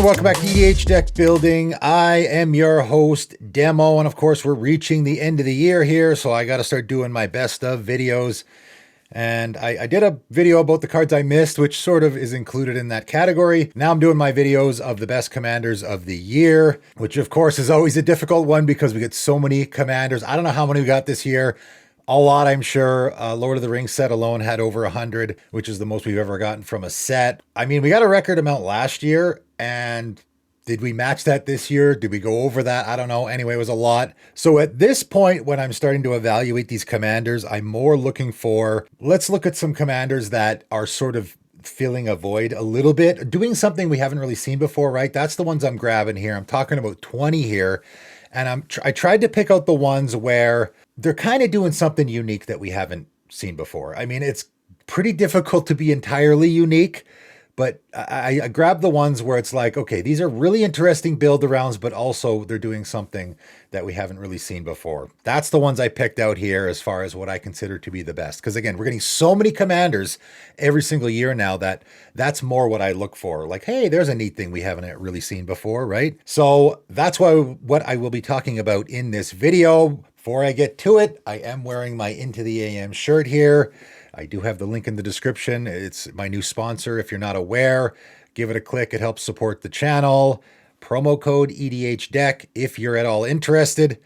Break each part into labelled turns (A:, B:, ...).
A: welcome back to EDH Deck Building. I am your host, Demo, and of course we're reaching the end of the year here, so I got to start doing my best of videos. And I did a video about the cards I missed, which sort of is included in that category. Now I'm doing my videos of the best commanders of the year, which of course is always a difficult one because we get so many commanders. I don't know how many we got this year. A lot, I'm sure. Lord of the Rings set alone had over 100, which is the most we've ever gotten from a set. I mean, we got a record amount last year, and did we match that this year? Did we go over that? I don't know. Anyway, it was a lot. So at this point, when I'm starting to evaluate these commanders, I'm more looking for, let's look at some commanders that are sort of filling a void a little bit, doing something we haven't really seen before, right? That's the ones I'm grabbing here. I'm talking about 20 here. And I tried to pick out the ones where they're kind of doing something unique that we haven't seen before. I mean, it's pretty difficult to be entirely unique, but I grabbed the ones where it's like, okay, these are really interesting build-arounds, but also they're doing something that we haven't really seen before. That's the ones I picked out here as far as what I consider to be the best. Because again, we're getting so many commanders every single year now that's more what I look for. Like, hey, there's a neat thing we haven't really seen before, right? So that's what I will be talking about in this video. Before I get to it, I am wearing my Into the AM shirt here. I do have the link in the description. It's my new sponsor. If you're not aware, give it a click. It helps support the channel. Promo code EDHDeck if you're at all interested.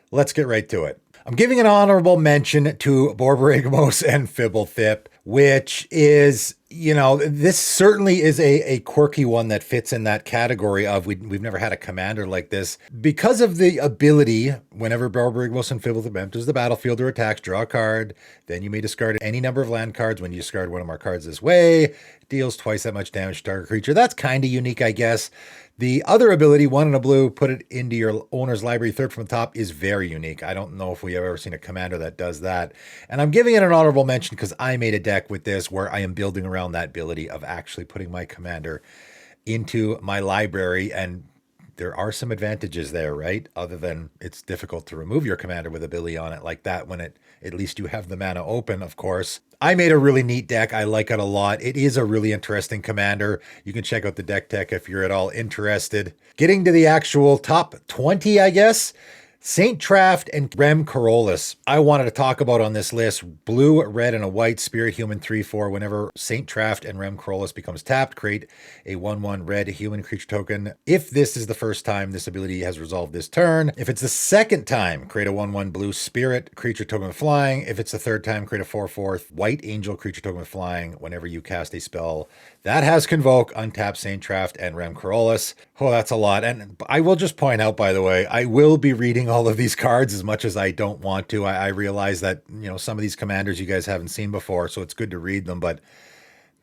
A: Let's get right to it. I'm giving an honorable mention to Borborygmos and Fibblethip, which is, you know, this certainly is a quirky one that fits in that category of we've never had a commander like this. Because of the ability, whenever Borborygmos and Fibblethip enters the battlefield or attacks, draw a card, then you may discard any number of land cards. When you discard one of our cards this way, deals twice that much damage to target creature. That's kind of unique, I guess. The other ability, 1 and a blue, put it into your owner's library third from the top, is very unique. I don't know if we have ever seen a commander that does that. And I'm giving it an honorable mention because I made a deck with this where I am building around that ability of actually putting my commander into my library. And there are some advantages there, right? Other than it's difficult to remove your commander with ability on it like that when at least you have the mana open, of course. I made a really neat deck. I like it a lot. It is a really interesting commander. You can check out the deck tech if you're at all interested. Getting to the actual top 20, I guess. Saint Traft and Rem Corollas. I wanted to talk about on this list. Blue, red, and a white spirit human 3/4. Whenever Saint Traft and Rem Corollas becomes tapped, create a 1/1 red human creature token. If this is the first time this ability has resolved this turn. If it's the second time, create a 1/1 blue spirit creature token with flying. If it's the third time, create a 4/4 white angel creature token with flying. Whenever you cast a spell that has Convoke, untap Saint Traft and Rem Corollas. Oh, that's a lot. And I will just point out, by the way, I will be reading all of these cards as much as I don't want to. I realize that, you know, some of these commanders you guys haven't seen before, so it's good to read them, but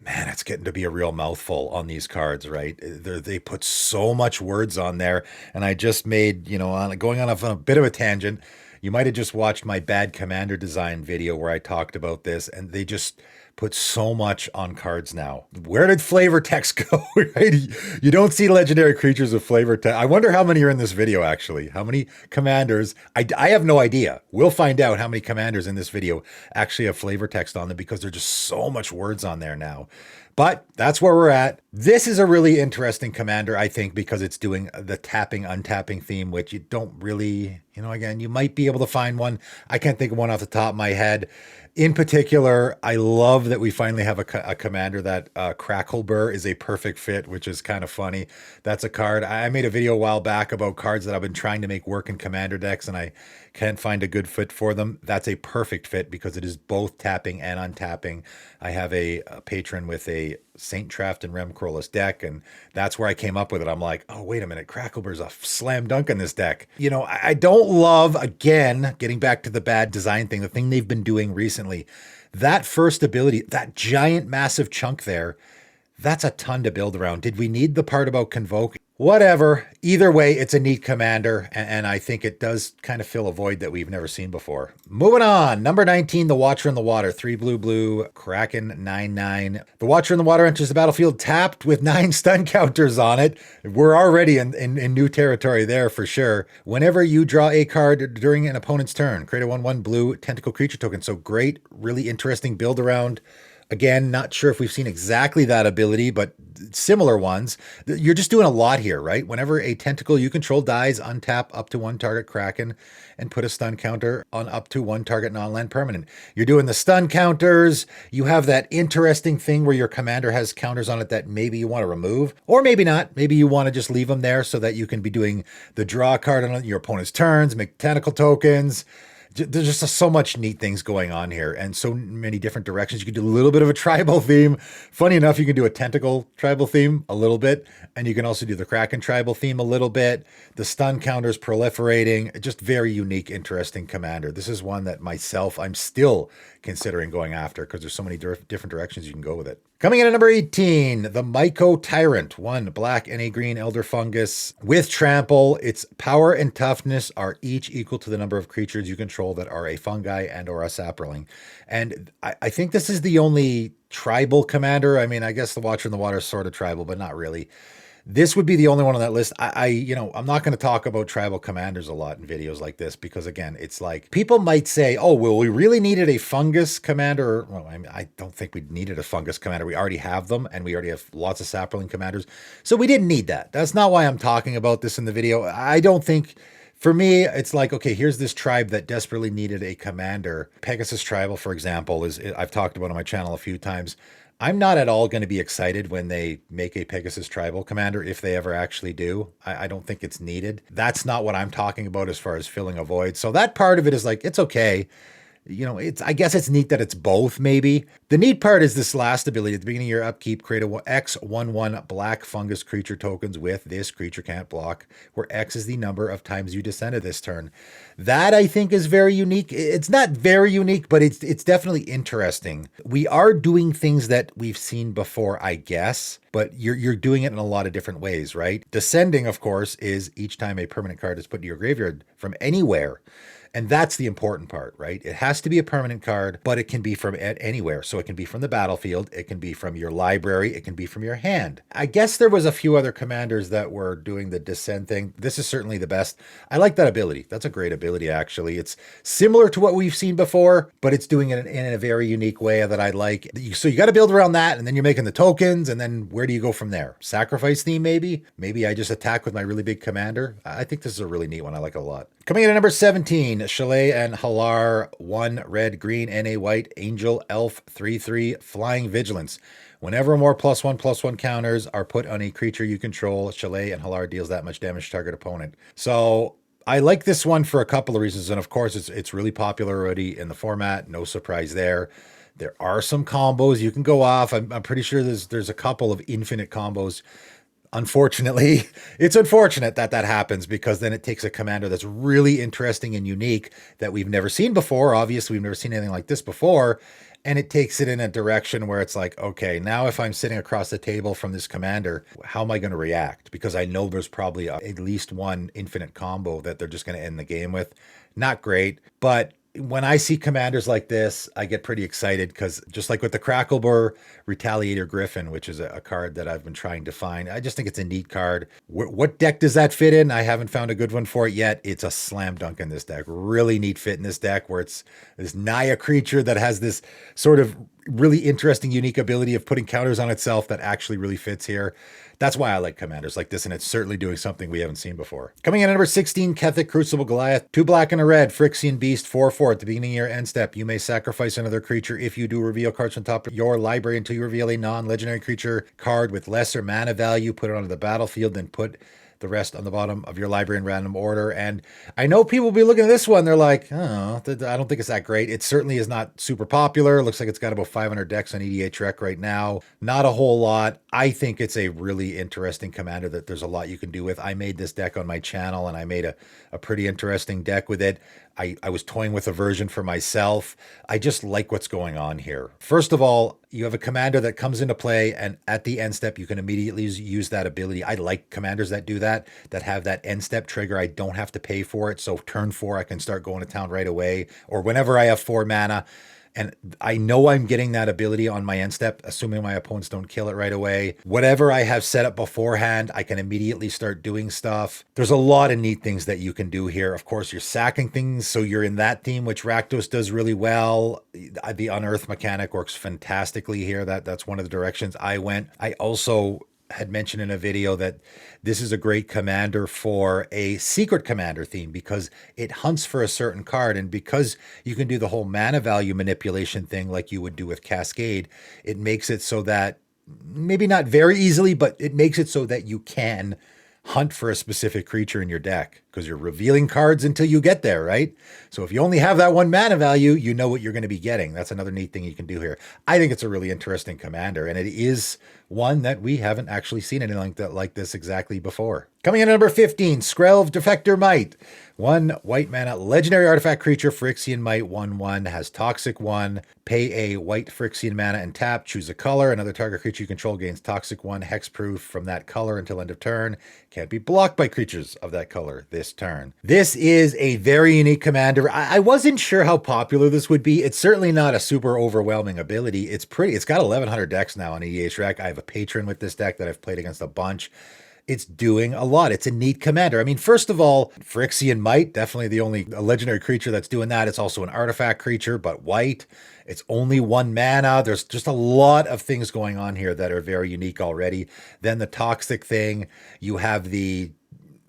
A: man, it's getting to be a real mouthful on these cards, right? They put so much words on there, and I just made, you know, going on a bit of a tangent. You might have just watched my bad commander design video where I talked about this, and they just put so much on cards now. Where did flavor text go? Right? You don't see legendary creatures with flavor text. I wonder how many are in this video, actually. How many commanders? I have no idea. We'll find out how many commanders in this video actually have flavor text on them because there's just so much words on there now. But that's where we're at. This is a really interesting commander, I think, because it's doing the tapping, untapping theme, which you don't really, you know, again, you might be able to find one. I can't think of one off the top of my head. In particular, I love that we finally have a commander that Cracklebur is a perfect fit, which is kind of funny. That's a card. I made a video a while back about cards that I've been trying to make work in commander decks, and I can't find a good fit for them. That's a perfect fit because it is both tapping and untapping. I have a patron with a Saint Traft and Rem Corollas deck, and that's where I came up with it. I'm like, oh, wait a minute, Cracklebur's a slam dunk in this deck. You know, I don't love, again, getting back to the bad design thing, the thing they've been doing recently, that first ability, that giant massive chunk there, that's a ton to build around. Did we need the part about Convoke? Whatever. Either way, it's a neat commander, and I think it does kind of fill a void that we've never seen before. Moving on. Number 19, the Watcher in the Water. 3 blue, Kraken 9/9. The Watcher in the Water enters the battlefield tapped with 9 stun counters on it. We're already in new territory there for sure. Whenever you draw a card during an opponent's turn, create a 1/1 blue tentacle creature token. So great, really interesting build around Again, not sure if we've seen exactly that ability, but similar ones. You're just doing a lot here, right? Whenever a tentacle you control dies, untap up to one target Kraken and put a stun counter on up to one target non-land permanent. You're doing the stun counters. You have that interesting thing where your commander has counters on it that maybe you want to remove, or maybe not. Maybe you want to just leave them there so that you can be doing the draw card on your opponent's turns, make tentacle tokens. There's just so much neat things going on here and so many different directions. You can do a little bit of a tribal theme. Funny enough, you can do a tentacle tribal theme a little bit, and you can also do the Kraken tribal theme a little bit. The stun counters proliferating, just very unique, interesting commander. This is one that myself, I'm still considering going after because there's so many different directions you can go with it. Coming in at number 18, the Myco Tyrant. 1 black and a green elder fungus with trample. Its power and toughness are each equal to the number of creatures you control that are a fungi and or a saproling. And I think this is the only tribal commander. I mean, I guess the Watcher in the Water is sort of tribal, but not really. This would be the only one on that list. I'm not going to talk about tribal commanders a lot in videos like this because, again, it's like people might say, oh, well, we really needed a fungus commander. Well, I mean, I don't think we needed a fungus commander. We already have them, and we already have lots of saproling commanders. So we didn't need that. That's not why I'm talking about this in the video. I don't think... For me, it's like, okay, here's this tribe that desperately needed a commander. Pegasus Tribal, for example, I've talked about on my channel a few times. I'm not at all going to be excited when they make a Pegasus Tribal commander, if they ever actually do. I don't think it's needed. That's not what I'm talking about as far as filling a void. So that part of it is like, it's okay. I guess it's neat that it's both, maybe. The neat part is this last ability. At the beginning of your upkeep, create a X11 black fungus creature tokens with this creature can't block, where X is the number of times you descended this turn. That, I think, is very unique. It's not very unique, but it's definitely interesting. We are doing things that we've seen before, I guess, but you're doing it in a lot of different ways, right? Descending, of course, is each time a permanent card is put into your graveyard from anywhere. And that's the important part, right? It has to be a permanent card, but it can be from anywhere. So it can be from the battlefield, it can be from your library, it can be from your hand. I guess there was a few other commanders that were doing the descend thing. This is certainly the best. I like that ability. That's a great ability, actually. It's similar to what we've seen before, but it's doing it in a very unique way that I like. So you got to build around that, and then you're making the tokens, and then where do you go from there? Sacrifice theme, maybe? Maybe I just attack with my really big commander. I think this is a really neat one. I like it a lot. Coming in at number 17, Chalet and Halar, 1 red, green, and a white, angel, elf, 3/3, flying vigilance. Whenever more +1/+1 counters are put on a creature you control, Chalet and Halar deals that much damage to target opponent. So I like this one for a couple of reasons. And of course, it's really popular already in the format. No surprise there. There are some combos you can go off. I'm pretty sure there's a couple of infinite combos. Unfortunately, it's unfortunate that that happens because then it takes a commander that's really interesting and unique that we've never seen before. Obviously, we've never seen anything like this before. And it takes it in a direction where it's like, okay, now if I'm sitting across the table from this commander, how am I going to react? Because I know there's probably at least one infinite combo that they're just going to end the game with. Not great, but when I see commanders like this, I get pretty excited because just like with the Cracklebur Retaliator Griffin, which is a card that I've been trying to find, I just think it's a neat card. What deck does that fit in? I haven't found a good one for it yet. It's a slam dunk in this deck. Really neat fit in this deck where it's this Naya creature that has this sort of really interesting, unique ability of putting counters on itself that actually really fits here. That's why I like commanders like this, and it's certainly doing something we haven't seen before. Coming in at number 16, Kethek Crucible Goliath. 2 black and a red, Phyrexian Beast, 4/4. At the beginning of your end step, you may sacrifice another creature. If you do, reveal cards from top of your library until you reveal a non-legendary creature card with lesser mana value. Put it onto the battlefield, then put the rest on the bottom of your library in random order. And I know people will be looking at this one, they're like, oh, I don't think it's that great. It certainly is not super popular. It looks like it's got about 500 decks on EDH Rec right now. Not a whole lot. I think it's a really interesting commander that there's a lot you can do with. I made this deck on my channel and I made a pretty interesting deck with it. I was toying with a version for myself. I just like what's going on here. First of all, you have a commander that comes into play and at the end step, you can immediately use that ability. I like commanders that do that have that end step trigger. I don't have to pay for it. So turn 4, I can start going to town right away, or whenever I have 4 mana. And I know I'm getting that ability on my end step, assuming my opponents don't kill it right away. Whatever I have set up beforehand, I can immediately start doing stuff. There's a lot of neat things that you can do here. Of course, you're sacking things, so you're in that theme, which Ratos does really well. The unearth mechanic works fantastically here. That's one of the directions I went. I also had mentioned in a video that this is a great commander for a secret commander theme because it hunts for a certain card, and because you can do the whole mana value manipulation thing like you would do with Cascade, it makes it so that maybe not very easily, but it makes it so that you can hunt for a specific creature in your deck because you're revealing cards until you get there, right? So if you only have that one mana value, you know what you're going to be getting. That's another neat thing you can do here. I think it's a really interesting commander, and it is one that we haven't actually seen anything like this exactly before. Coming in at number 15, Skrelv Defector Might. 1 white mana legendary artifact creature, Phyrexian Might, 1/1, has Toxic 1. Pay a white Phyrexian mana and tap, choose a color. Another target creature you control gains Toxic 1 hexproof from that color until end of turn. Can't be blocked by creatures of that color this turn. This is a very unique commander. I wasn't sure how popular this would be. It's certainly not a super overwhelming ability. It's got 1,100 decks now on EDH Rec. I have a patron with this deck that I've played against a bunch. It's doing a lot. It's a neat commander. I mean, first of all, Phyrexian Might, definitely the only legendary creature that's doing that. It's also an artifact creature, but white. It's only 1 mana. There's just a lot of things going on here that are very unique already. Then the toxic thing, you have the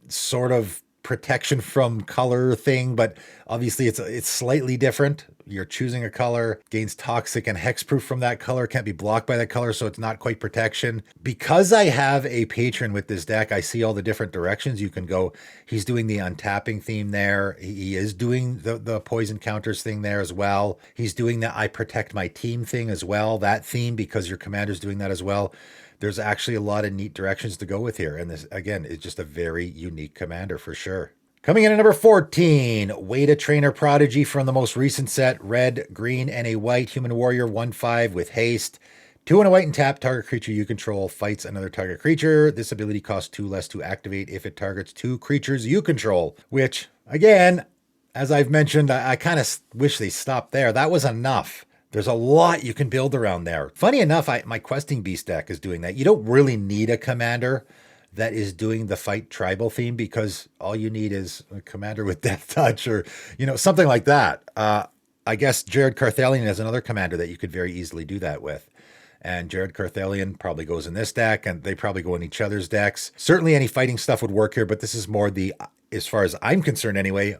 A: sort of protection from color thing, but obviously it's slightly different. You're choosing a color, gains toxic and hexproof from that color, can't be blocked by that color, so it's not quite protection. Because I have a patron with this deck, I see all the different directions you can go. He's doing the untapping theme there. He is doing the poison counters thing there as well. He's doing the I protect my team thing as well, that theme, because your commander's doing that as well. There's actually a lot of neat directions to go with here. And this, again, is just a very unique commander for sure. Coming in at number 14, Weta Trainer Prodigy from the most recent set. Red, green, and a white human warrior, 1/5 with haste. 2 and a white and tap. Target creature you control fights another target creature. This ability costs 2 less to activate if it targets 2 creatures you control. Which, again, as I've mentioned, I kind of wish they stopped there. That was enough. There's a lot you can build around there. Funny enough, my Questing Beast deck is doing that. You don't really need a commander that is doing the fight tribal theme because all you need is a commander with Death Touch or, something like that. I guess Jared Carthalion is another commander that you could very easily do that with. And Jared Carthalion probably goes in this deck, and they probably go in each other's decks. Certainly any fighting stuff would work here, but this is more as far as I'm concerned anyway,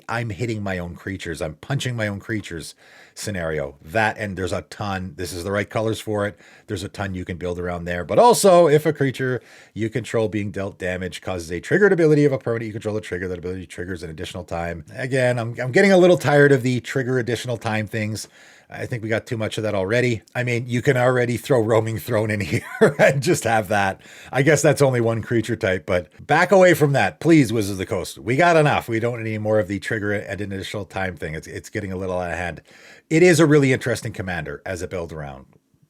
A: I'm hitting my own creatures. I'm punching my own creatures scenario. That, and there's a ton. This is the right colors for it. There's a ton you can build around there. But also, if a creature you control being dealt damage causes a triggered ability of a permanent you control to trigger, that ability triggers an additional time. Again, I'm getting a little tired of the trigger additional time things. I think we got too much of that already. I mean, you can already throw Roaming Throne in here and just have that. I guess that's only one creature type, but back away from that, please, Wizards of the Coast. We got enough. We don't need any more of the trigger at an additional time thing. It's getting a little out of hand. It is a really interesting commander as a build around,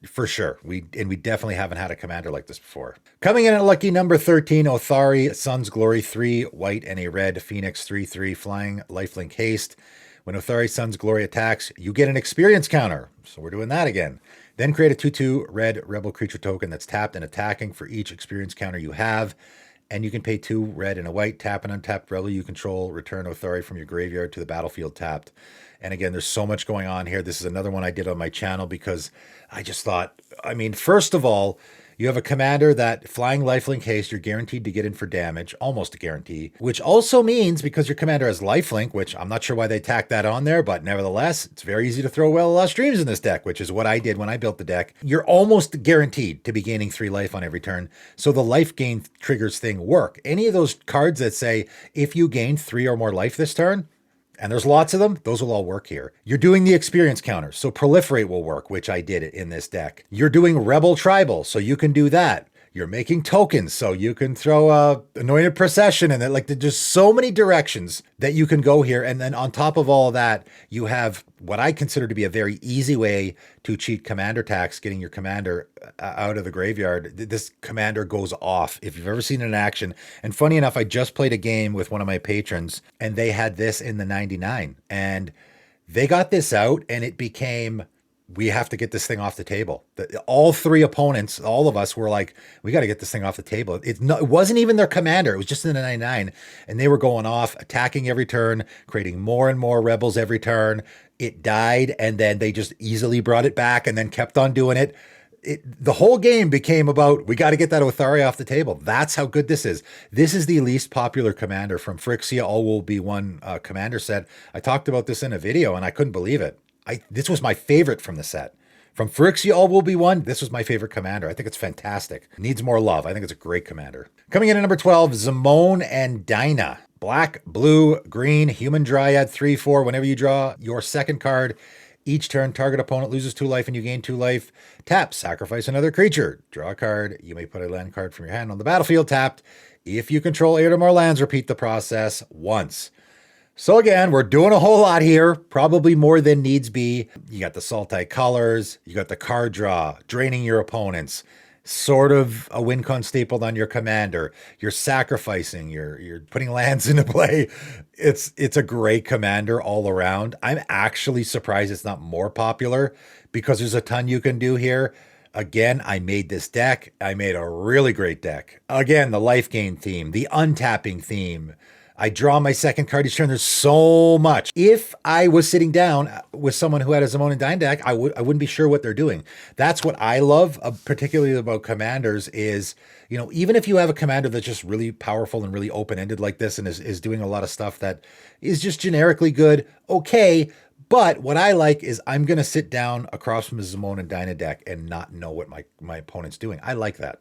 A: for sure. We definitely haven't had a commander like this before. Coming in at lucky number 13, Otharri, Sun's Glory, 3 white and a red, Phoenix, 3/3, flying, lifelink haste. When Otharri Sun's Glory attacks, you get an experience counter. So we're doing that again. Then create a 2/2 red rebel creature token that's tapped and attacking for each experience counter you have. And you can pay 2 red and a white, tap an untapped rebel you control, return Otharri from your graveyard to the battlefield tapped. And again, there's so much going on here. This is another one I did on my channel because I just thought, first of all, you have a commander that flying lifelink haste, you're guaranteed to get in for damage, almost a guarantee, which also means because your commander has lifelink, which I'm not sure why they tacked that on there, but nevertheless, it's very easy to throw Well of Lost Dreams in this deck, which is what I did when I built the deck. You're almost guaranteed to be gaining 3 life on every turn. So the life gain triggers thing work. Any of those cards that say, if you gain 3 or more life this turn, and there's lots of them, those will all work here. You're doing the experience counter, so Proliferate will work, which I did it in this deck. You're doing Rebel Tribal, so you can do that. You're making tokens, so you can throw Anointed Procession in it. Like, there's just so many directions that you can go here. And then on top of all of that, you have what I consider to be a very easy way to cheat commander tax, getting your commander out of the graveyard. This commander goes off if you've ever seen it in action. And funny enough, I just played a game with one of my patrons, and they had this in the 99. And They got this out and it became, we have to get this thing off the table. All three opponents, all of us were like, we got to get this thing off the table. It wasn't even their commander. It was just in the 99. And they were going off, attacking every turn, creating more and more rebels every turn. It died. And then they just easily brought it back and then kept on doing it. The whole game became about, we got to get that Otharri off the table. That's how good this is. This is the least popular commander from Phyrexia All Will Be One commander set. I talked about this in a video and I couldn't believe it. This was my favorite from the set. From Phyrexia All Will Be One, this was my favorite commander. I think it's fantastic. Needs more love. I think it's a great commander. Coming in at number 12, Zimone and Dina. Black, blue, green, human dryad, 3/4. Whenever you draw your second card, each turn, target opponent loses 2 life and you gain 2 life. Tap, sacrifice another creature. Draw a card. You may put a land card from your hand on the battlefield tapped. If you control 8 or more lands, repeat the process once. So again, we're doing a whole lot here, probably more than needs be. You got the Sultai colors, you got the card draw, draining your opponents, sort of a win con stapled on your commander. You're sacrificing, you're putting lands into play. It's a great commander all around. I'm actually surprised it's not more popular because there's a ton you can do here. Again, I made this deck. I made a really great deck. Again, the life gain theme, the untapping theme. I draw my second card each turn. There's so much. If I was sitting down with someone who had a Zimone and Dina deck, I wouldn't be sure what they're doing. That's what I love, particularly about commanders is, you know, even if you have a commander that's just really powerful and really open-ended like this and is doing a lot of stuff that is just generically good, okay. But what I like is I'm going to sit down across from a Zimone and Dina deck and not know what my opponent's doing. I like that.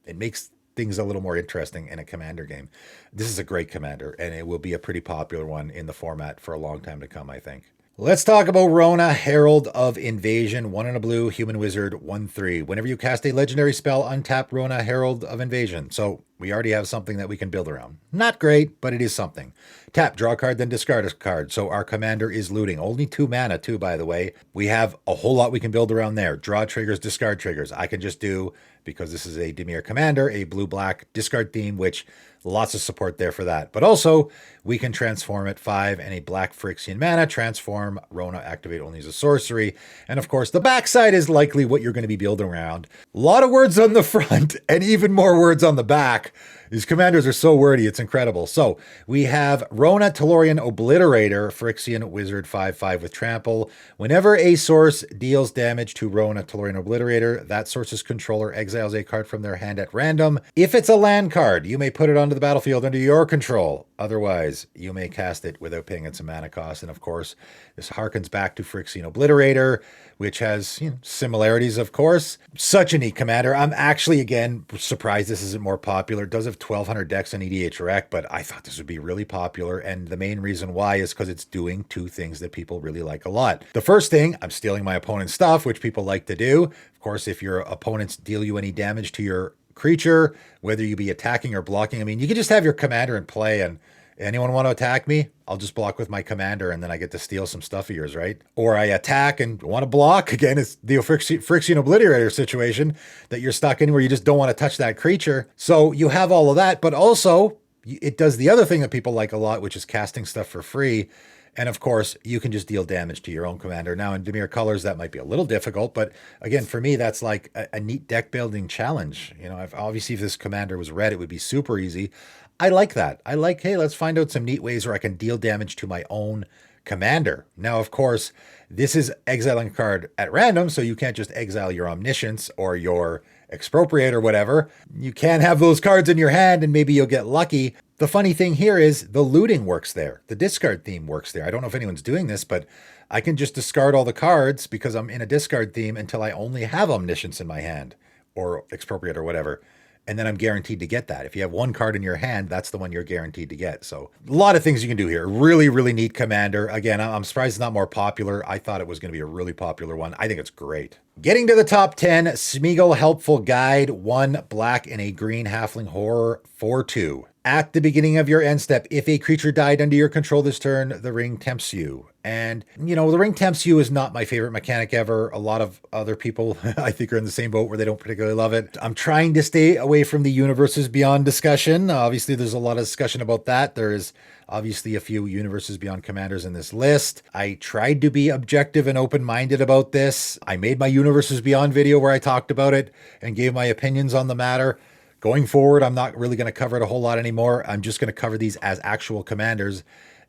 A: It makes things a little more interesting in a commander game. This is a great commander, and it will be a pretty popular one in the format for a long time to come, I think. Let's talk about Rona, Herald of Invasion. 1 in a blue, human wizard, 1/3. Whenever you cast a legendary spell, untap Rona, Herald of Invasion. So we already have something that we can build around. Not great, but it is something. Tap, draw a card, then discard a card. So our commander is looting. Only 2 mana too, by the way. We have a whole lot we can build around there. Draw triggers, discard triggers. I can just do, because this is a Dimir commander, a blue-black discard theme, which lots of support there for that. But also, we can transform at 5 and a black Phyrexian mana, transform, Rona, activate only as a sorcery. And of course, the backside is likely what you're going to be building around. A lot of words on the front and even more words on the back. These commanders are so wordy, it's incredible. So we have Rona, Tellurian Obliterator, Phyrexian Wizard, 5/5 with trample. Whenever a source deals damage to Rona, Tellurian Obliterator, that source's controller exiles a card from their hand at random. If it's a land card, you may put it onto the battlefield under your control. Otherwise, you may cast it without paying its mana cost. And of course, this harkens back to Phyrexian Obliterator, which has, you know, similarities, of course. Such a neat commander. I'm actually, again, surprised this isn't more popular. It does have 1,200 decks on EDHREC, but I thought this would be really popular. And the main reason why is because it's doing 2 things that people really like a lot. The first thing, I'm stealing my opponent's stuff, which people like to do. Of course, if your opponents deal you any damage to your creature, whether you be attacking or blocking, I mean, you can just have your commander in play and anyone want to attack me? I'll just block with my commander and then I get to steal some stuff of yours, right? Or I attack and want to block. Again, it's the Phyrexian Obliterator situation that you're stuck in where you just don't want to touch that creature. So you have all of that, but also it does the other thing that people like a lot, which is casting stuff for free. And of course, you can just deal damage to your own commander. Now in Dimir colors, that might be a little difficult, but again, for me, that's like a neat deck building challenge. You know, obviously if this commander was red, it would be super easy. I like that. I like, hey, let's find out some neat ways where I can deal damage to my own commander. Now, of course, this is exiling a card at random, so you can't just exile your Omniscience or your Expropriate or whatever. You can have those cards in your hand and maybe you'll get lucky. The funny thing here is the looting works there. The discard theme works there. I don't know if anyone's doing this, but I can just discard all the cards because I'm in a discard theme until I only have Omniscience in my hand or Expropriate or whatever. And then I'm guaranteed to get that. If you have 1 card in your hand, that's the one you're guaranteed to get. So a lot of things you can do here. Really, really neat commander. Again, I'm surprised it's not more popular. I thought it was going to be a really popular one. I think it's great. Getting to the top 10, Smeagol Helpful Guide, 1 black and a green halfling horror, 4/2. At the beginning of your end step, if a creature died under your control this turn, the ring tempts you. And, you know, the ring temps you is not my favorite mechanic ever. A lot of other people, I think, are in the same boat where they don't particularly love it. I'm trying to stay away from the Universes Beyond discussion. Obviously, there's a lot of discussion about that. There is obviously a few Universes Beyond commanders in this list. I tried to be objective and open-minded about this. I made my Universes Beyond video where I talked about it and gave my opinions on the matter. Going forward, I'm not really going to cover it a whole lot anymore. I'm just going to cover these as actual commanders.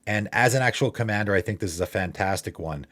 A: And as an actual commander, I think this is a fantastic one.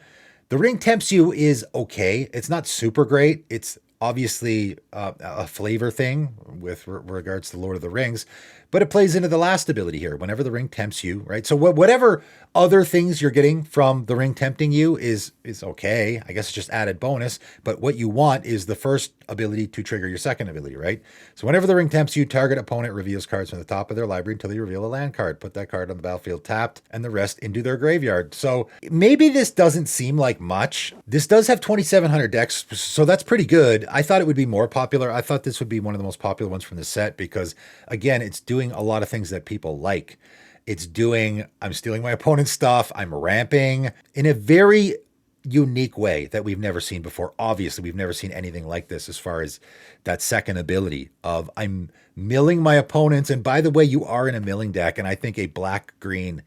A: The ring temps you is okay. It's not super great. It's obviously a flavor thing with regards to Lord of the Rings, but it plays into the last ability here. Whenever the ring tempts you, right? So whatever other things you're getting from the ring tempting you is okay. I guess it's just added bonus, but what you want is the first ability to trigger your second ability, right? So whenever the ring tempts you, target opponent reveals cards from the top of their library until they reveal a land card. Put that card on the battlefield tapped and the rest into their graveyard. So maybe this doesn't seem like much. This does have 2,700 decks, so that's pretty good. I thought it would be more popular. I thought this would be one of the most popular ones from the set because, again, it's doing a lot of things that people like. It's doing, I'm stealing my opponent's stuff, I'm ramping in a very unique way that we've never seen before. Obviously, we've never seen anything like this as far as that second ability of I'm milling my opponents. And by the way, you are in a milling deck, and I think a black-green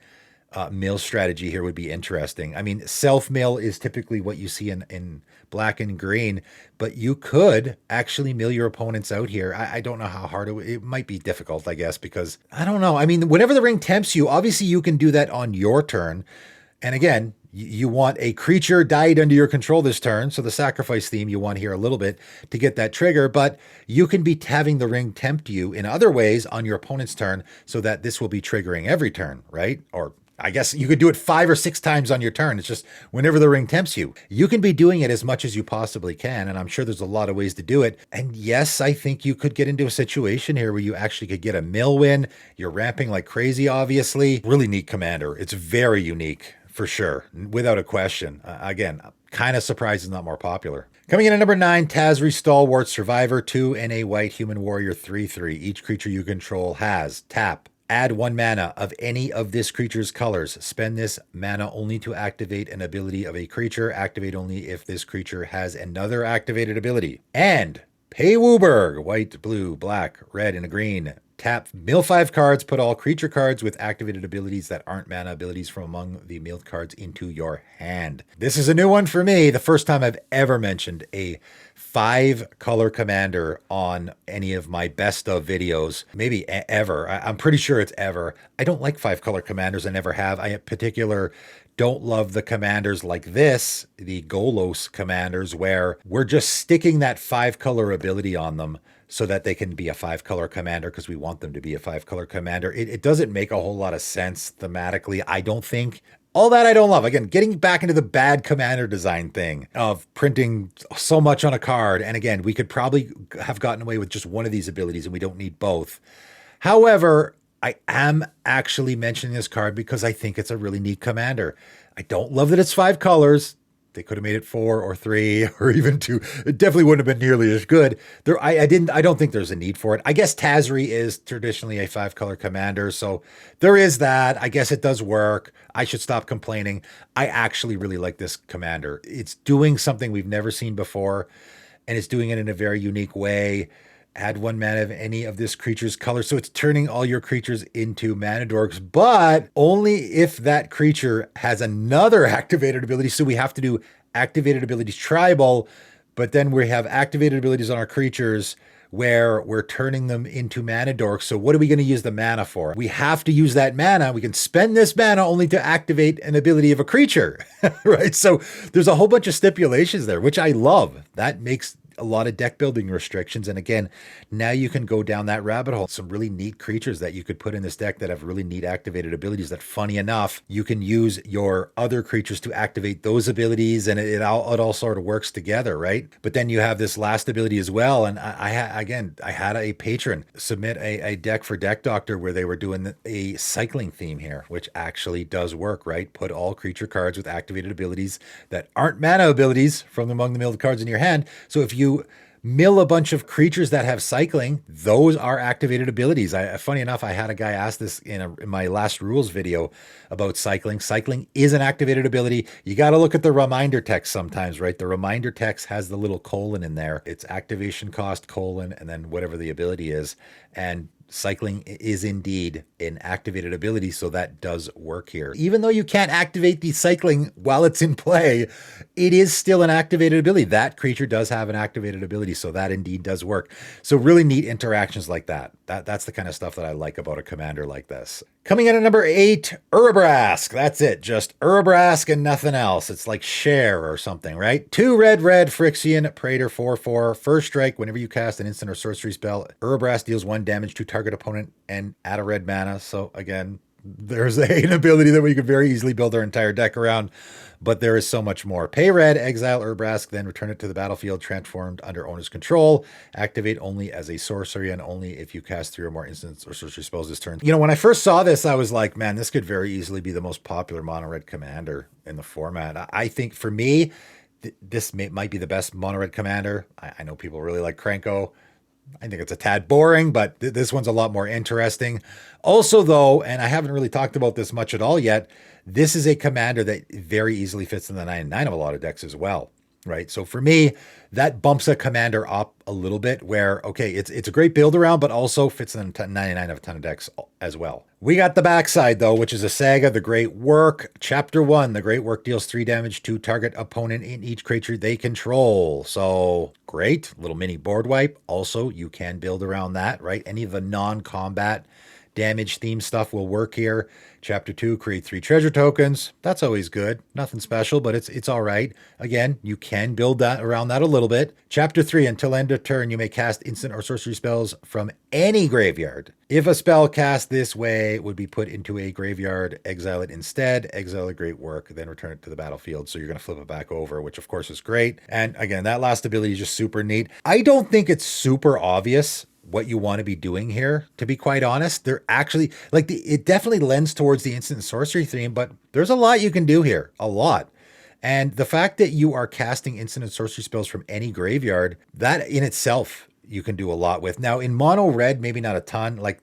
A: mill strategy here would be interesting. I mean, self-mill is typically what you see in black and green, but you could actually mill your opponents out here. I don't know how hard it might be difficult, I guess, because I don't know. I mean, whenever the ring tempts you, obviously you can do that on your turn. And again, you want a creature died under your control this turn. So the sacrifice theme you want here a little bit to get that trigger, but you can be having the ring tempt you in other ways on your opponent's turn so that this will be triggering every turn, right? Or I guess you could do it 5 or 6 times on your turn. It's just whenever the ring tempts you, you can be doing it as much as you possibly can. And I'm sure there's a lot of ways to do it. And yes, I think you could get into a situation here where you actually could get a mill win. You're ramping like crazy, obviously. Really neat commander. It's very unique for sure, without a question. Again, kind of surprised it's not more popular. Coming in at number 9, Tazri Stalwart Survivor, 2 and a white human warrior 3/3. Each creature you control has tap. Add 1 mana of any of this creature's colors. Spend this mana only to activate an ability of a creature. Activate only if this creature has another activated ability. And pay Wooburg, white, blue, black, red, and a green. Tap, mill 5 cards, put all creature cards with activated abilities that aren't mana abilities from among the milled cards into your hand. This is a new one for me. The first time I've ever mentioned a 5-color commander on any of my best of videos, maybe ever. I'm pretty sure it's ever. I don't like 5-color commanders. I never have. I in particular don't love the commanders like this, the Golos commanders, where we're just sticking that 5-color ability on them so that they can be a 5-color commander because we want them to be a 5-color commander. It doesn't make a whole lot of sense thematically, I don't think. All that I don't love. Again, getting back into the bad commander design thing of printing so much on a card. And again, we could probably have gotten away with just one of these abilities and we don't need both. However, I am actually mentioning this card because I think it's a really neat commander. I don't love that it's 5 colors. They could have made it 4 or 3 or even 2. It definitely wouldn't have been nearly as good. I don't think there's a need for it. I guess Tazri is traditionally a 5-color commander, so there is that. I guess it does work. I should stop complaining. I actually really like this commander. It's doing something we've never seen before, and it's doing it in a very unique way. Add 1 mana of any of this creature's color. So it's turning all your creatures into mana dorks, but only if that creature has another activated ability. So we have to do activated abilities tribal, but then we have activated abilities on our creatures where we're turning them into mana dorks. So what are we going to use the mana for? We have to use that mana. We can spend this mana only to activate an ability of a creature, right? So there's a whole bunch of stipulations there, which I love. That makes a lot of deck building restrictions. And again, now you can go down that rabbit hole. Some really neat creatures that you could put in this deck that have really neat activated abilities that, funny enough, you can use your other creatures to activate those abilities, and it all sort of works together, right? But then you have this last ability as well. And I had a patron submit a deck for Deck Doctor where they were doing a cycling theme here, which actually does work, right? Put all creature cards with activated abilities that aren't mana abilities from among the milled cards in your hand. So if you mill a bunch of creatures that have cycling. Those are activated abilities. Funny enough, I had a guy ask this in my last rules video about cycling. Cycling is an activated ability. You got to look at the reminder text sometimes, right? The reminder text has the little colon in there. It's activation cost, colon, and then whatever the ability is. And cycling is indeed an activated ability, so that does work here. Even though you can't activate the cycling while it's in play, it is still an activated ability. That creature does have an activated ability, so that indeed does work. So really neat interactions like that. That's the kind of stuff that I like about a commander like this. Coming in at number 8, Urabrask. That's it, just Urabrask and nothing else. It's like Share or something, right? 2 red, Phyrexian Praetor 4/4. First strike, whenever you cast an instant or sorcery spell, Urabrask deals 1 damage to target opponent and add a red mana. So again, there's an ability that we could very easily build our entire deck around, but there is so much more. Pay red, exile Urabrask, then return it to the battlefield, transformed under owner's control. Activate only as a sorcery and only if you cast 3 or more instants or sorcery spells this turn. You know, when I first saw this, I was like, man, this could very easily be the most popular mono-red commander in the format. I think for me, this might be the best mono-red commander. I know people really like Krenko. I think it's a tad boring, but this one's a lot more interesting. Also, though, and I haven't really talked about this much at all yet, this is a commander that very easily fits in the 9/9 of a lot of decks as well, right? So for me, that bumps a commander up a little bit where, okay, it's a great build around, but also fits in 99 of a ton of decks as well. We got the backside, though, which is a Saga, The Great Work. Chapter 1, The Great Work deals 3 damage to target opponent in each creature they control. So great, little mini board wipe. Also, you can build around that, right? Any of the non-combat damage theme stuff will work here. Chapter 2, create 3 treasure tokens. That's always good. Nothing special, but it's all right. Again, you can build that around that a little bit. Chapter 3, until end of turn, you may cast instant or sorcery spells from any graveyard. If a spell cast this way would be put into a graveyard, exile it instead, exile a Great Work, then return it to the battlefield. So you're going to flip it back over, which of course is great. And again, that last ability is just super neat. I don't think it's super obvious what you want to be doing here, to be quite honest. They're actually, like, it definitely lends towards the instant sorcery theme, but there's a lot you can do here, a lot. And the fact that you are casting instant and sorcery spells from any graveyard, that in itself, you can do a lot with. Now, in mono red, maybe not a ton. Like,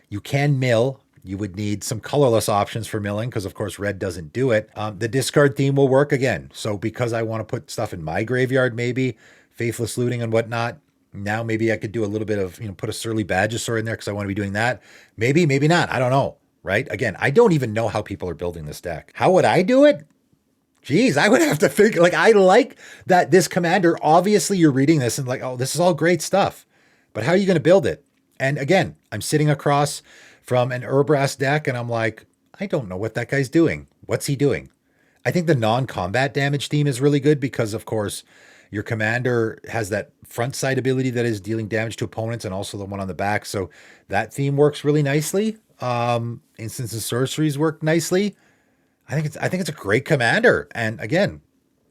A: you can mill. You would need some colorless options for milling because, of course, red doesn't do it. The discard theme will work again. So because I want to put stuff in my graveyard, maybe, faithless looting and whatnot, now maybe I could do a little bit of, put a Surly Badgesaur in there because I want to be doing that. Maybe, maybe not. I don't know, right? Again, I don't even know how people are building this deck. How would I do it? Geez, I would have to figure, like, I like that this commander, obviously you're reading this and like, oh, this is all great stuff, but how are you going to build it? And again, I'm sitting across from an Urabrask deck and I'm like, I don't know what that guy's doing. What's he doing? I think the non-combat damage theme is really good because, of course, your commander has that front side ability that is dealing damage to opponents and also the one on the back. So that theme works really nicely. Instants and sorceries work nicely. I think it's a great commander. And again,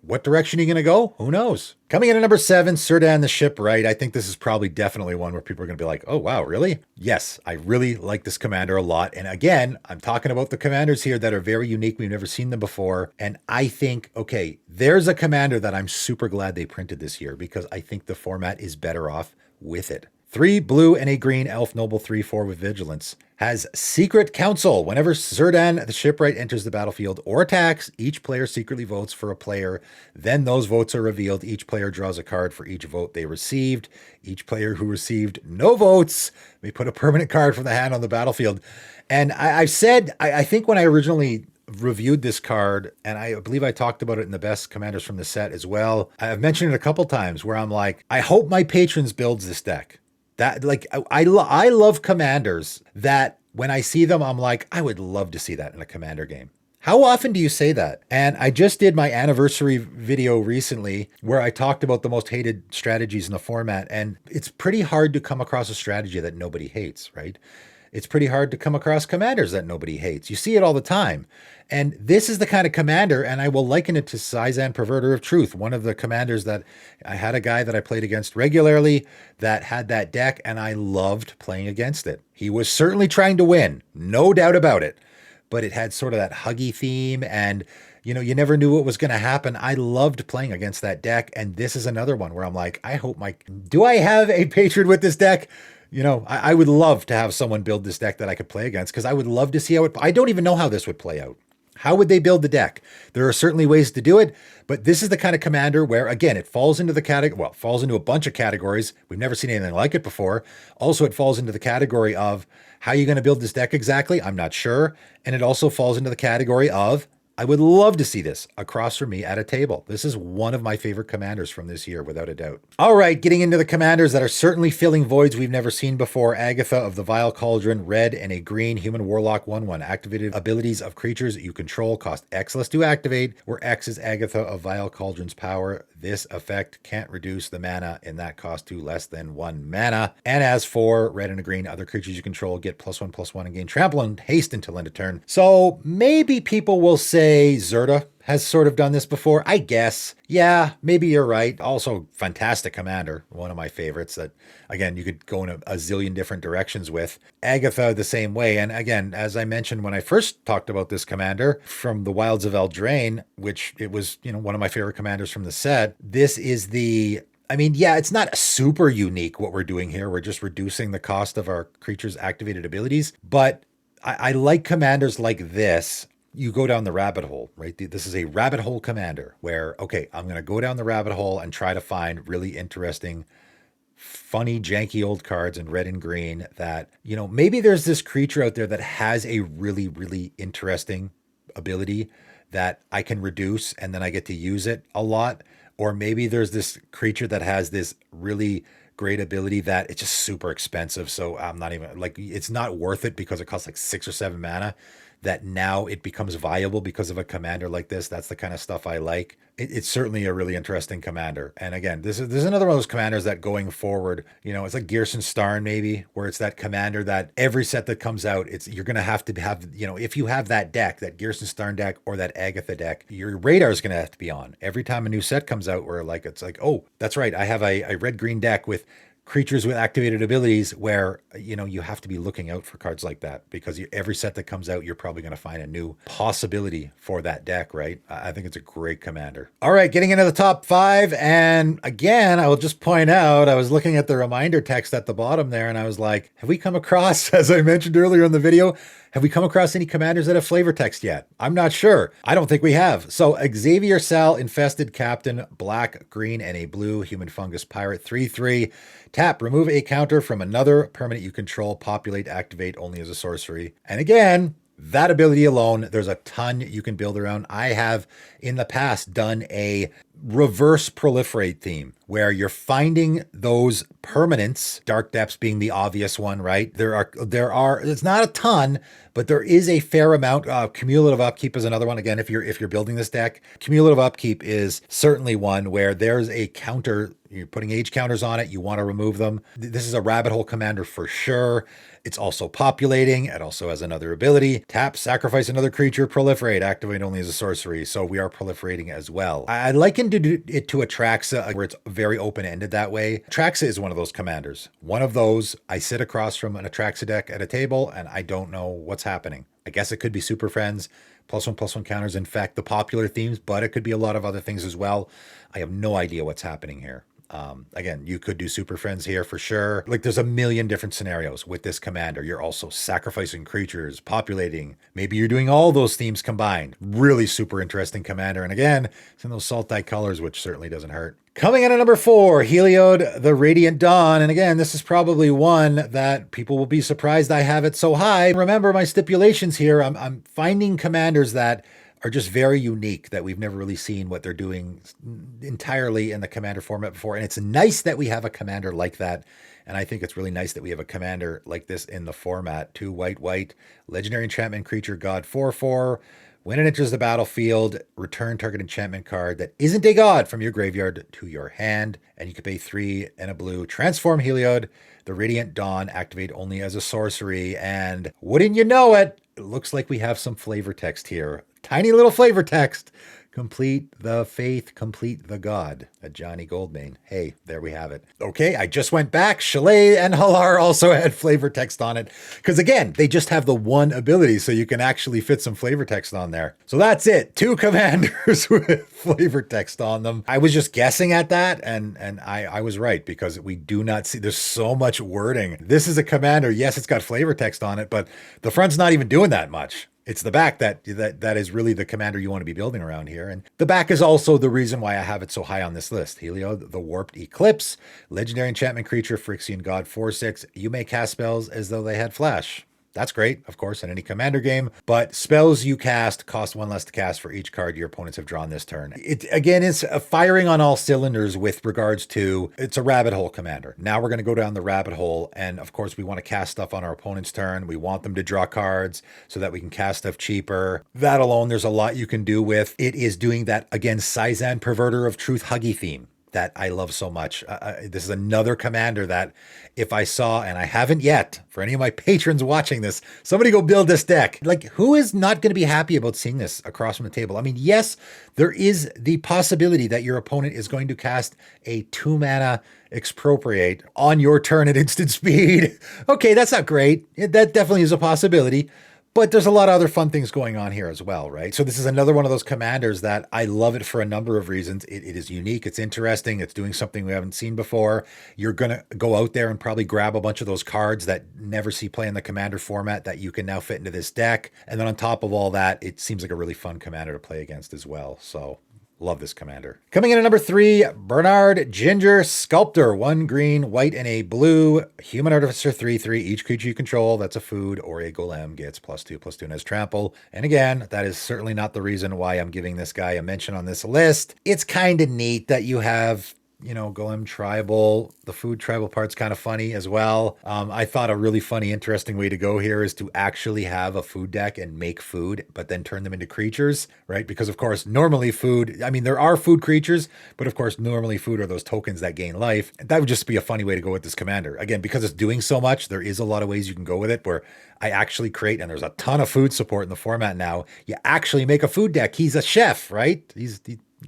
A: what direction are you going to go? Who knows? Coming in at number 7, Sirdan the Shipwright. I think this is probably definitely one where people are going to be like, oh, wow, really? Yes, I really like this commander a lot. And again, I'm talking about the commanders here that are very unique. We've never seen them before. And I think, okay, there's a commander that I'm super glad they printed this year because I think the format is better off with it. 3 blue and a green elf noble 3/4 with vigilance. Has Secret Council. Whenever Sirdan the Shipwright enters the battlefield or attacks, each player secretly votes for a player. Then those votes are revealed. Each player draws a card for each vote they received. Each player who received no votes may put a permanent card from the hand on the battlefield. And I've said, I think when I originally reviewed this card, and I believe I talked about it in the best commanders from the set as well. I've mentioned it a couple times where I'm like, I hope my patrons builds this deck. That, like, I love commanders that when I see them, I'm like, I would love to see that in a commander game. How often do you say that? And I just did my anniversary video recently where I talked about the most hated strategies in the format. And it's pretty hard to come across a strategy that nobody hates, right? It's pretty hard to come across commanders that nobody hates. You see it all the time. And this is the kind of commander, and I will liken it to Sizan Perverter of Truth, one of the commanders that I had a guy that I played against regularly that had that deck, and I loved playing against it. He was certainly trying to win, no doubt about it. but it had sort of that huggy theme, and you never knew what was going to happen. I loved playing against that deck, and this is another one where I'm like, I hope do I have a patron with this deck? I would love to have someone build this deck that I could play against, because I would love to see how I don't even know how this would play out. How would they build the deck? There are certainly ways to do it, but this is the kind of commander where, again, it falls into the category, falls into a bunch of categories. We've never seen anything like it before. Also, it falls into the category of how you're going to build this deck exactly. I'm not sure. And it also falls into the category of, I would love to see this across from me at a table. This is one of my favorite commanders from this year, without a doubt. All right, getting into the commanders that are certainly filling voids we've never seen before. Agatha of the Vile Cauldron, red and a green human warlock 1/1. Activated abilities of creatures you control cost X less to activate, where X is Agatha of Vile Cauldron's power. This effect can't reduce the mana in that cost to less than 1 mana. And as for red and a green, other creatures you control get +1/+1 and gain trample and haste until end of turn. So maybe people will say Zirda has sort of done this before, I guess. Yeah, maybe you're right. Also, fantastic commander. One of my favorites that, again, you could go in a zillion different directions with. Agatha the same way. And again, as I mentioned when I first talked about this commander from the Wilds of Eldraine, which it was, one of my favorite commanders from the set. This is it's not super unique what we're doing here. We're just reducing the cost of our creatures' activated abilities. But I like commanders like this. You go down the rabbit hole, right? This is a rabbit hole commander where, okay, I'm going to go down the rabbit hole and try to find really interesting, funny, janky old cards in red and green that, maybe there's this creature out there that has a really, really interesting ability that I can reduce and then I get to use it a lot. Or maybe there's this creature that has this really great ability that it's just super expensive. So I'm not even it's not worth it because it costs like 6 or 7 mana. That now it becomes viable because of a commander like this. That's the kind of stuff I like. It's certainly a really interesting commander. And again, this is another one of those commanders that going forward, it's like Gearson Starn maybe, where it's that commander that every set that comes out, you're going to have, if you have that deck, that Gearson Starn deck or that Agatha deck, your radar is going to have to be on. Every time a new set comes out where it's like, oh, that's right, I have a red-green deck with creatures with activated abilities where, you have to be looking out for cards like that because every set that comes out, you're probably going to find a new possibility for that deck, right? I think it's a great commander. All right, getting into the top 5. And again, I will just point out, I was looking at the reminder text at the bottom there and I was like, have we come across, as I mentioned earlier in the video, have we come across any commanders that have flavor text yet? I'm not sure. I don't think we have. So Xavier Sal, Infested Captain, black, green, and a blue human fungus pirate, 3/3. Tap, remove a counter from another permanent you control, populate, activate only as a sorcery. And again, that ability alone, there's a ton you can build around. I have in the past done a reverse proliferate theme where you're finding those permanents, Dark Depths being the obvious one, right? There are, it's not a ton, but there is a fair amount. Cumulative Upkeep is another one. Again, if you're building this deck, Cumulative Upkeep is certainly one where there's a counter. You're putting age counters on it. You want to remove them. This is a rabbit hole commander for sure. It's also populating. It also has another ability. Tap, sacrifice another creature, proliferate, activate only as a sorcery. So we are proliferating as well. I likened it to Atraxa, where it's very open-ended that way. Atraxa is one of those commanders. One of those, I sit across from an Atraxa deck at a table and I don't know what's happening. I guess it could be Super Friends, +1/+1 counters, infect the popular themes, but it could be a lot of other things as well. I have no idea what's happening here. Again, you could do Super Friends here for sure. There's a million different scenarios with this commander. You're also sacrificing creatures, populating. Maybe you're doing all those themes combined. Really super interesting commander. And again, it's in those salt dye colors, which certainly doesn't hurt. Coming in at number 4, Heliod, the Radiant Dawn. And again, this is probably one that people will be surprised I have it so high. Remember my stipulations here. I'm finding commanders that are just very unique, that we've never really seen what they're doing entirely in the commander format before. And it's nice that we have a commander like that. And I think it's really nice that we have a commander like this in the format. 2 white, legendary enchantment creature, god, 4/4. When it enters the battlefield, return target enchantment card that isn't a god from your graveyard to your hand. And you can pay 3 and a blue. Transform Heliod, the Radiant Dawn, activate only as a sorcery. And wouldn't you know it, it looks like we have some flavor text here. Tiny little flavor text Complete the faith, complete the God. A Johnny Goldmane. Hey, there we have it. Okay, I just went back. Chalet and Halar also had flavor text on it. Because again, they just have the one ability, so you can actually fit some flavor text on there. So that's it. 2 commanders with flavor text on them. I was just guessing at that, and I was right, because we do not see, there's so much wording. This is a commander. Yes, it's got flavor text on it, but the front's not even doing that much. It's the back that is really the commander you want to be building around here. And the back is also the reason why I have it so high on this list. Helio, the Warped Eclipse, legendary enchantment creature, Phyrexian God, 4/6. You may cast spells as though they had flash. That's great, of course, in any commander game, but spells you cast cost 1 less to cast for each card your opponents have drawn this turn. It, again, is firing on all cylinders with regards to, it's a rabbit hole commander. Now we're going to go down the rabbit hole, and of course we want to cast stuff on our opponent's turn. We want them to draw cards so that we can cast stuff cheaper. That alone, there's a lot you can do with. It is doing that, again, Sizan Perverter of Truth Huggy theme that I love so much. This is another commander that if I saw, and I haven't yet, for any of my patrons watching this, somebody go build this deck. Like, who is not going to be happy about seeing this across from the table? I mean, yes, there is the possibility that your opponent is going to cast a 2-mana Expropriate on your turn at instant speed. Okay, that's not great. That definitely is a possibility. But there's a lot of other fun things going on here as well, right? So this is another one of those commanders that I love it for a number of reasons. It is unique. It's interesting. It's doing something we haven't seen before. You're going to go out there and probably grab a bunch of those cards that never see play in the commander format that you can now fit into this deck. And then on top of all that, it seems like a really fun commander to play against as well. So love this commander. Coming in at number 3, Bernard Ginger Sculptor. 1 green, white, and a blue. Human Artificer 3/3. Each creature you control that's a food or a golem gets +2/+2 and has trample. And again, that is certainly not the reason why I'm giving this guy a mention on this list. It's kind of neat that you have, you know, Golem tribal. The food tribal part's kind of funny as well. I thought a really funny, interesting way to go here is to actually have a food deck and make food, but then turn them into creatures, right? Because of course, normally food, I mean, there are food creatures, but of course, normally food are those tokens that gain life. That would just be a funny way to go with this commander. Again, because it's doing so much, there is a lot of ways you can go with it where I actually create, and there's a ton of food support in the format now. You actually make a food deck. He's a chef, right?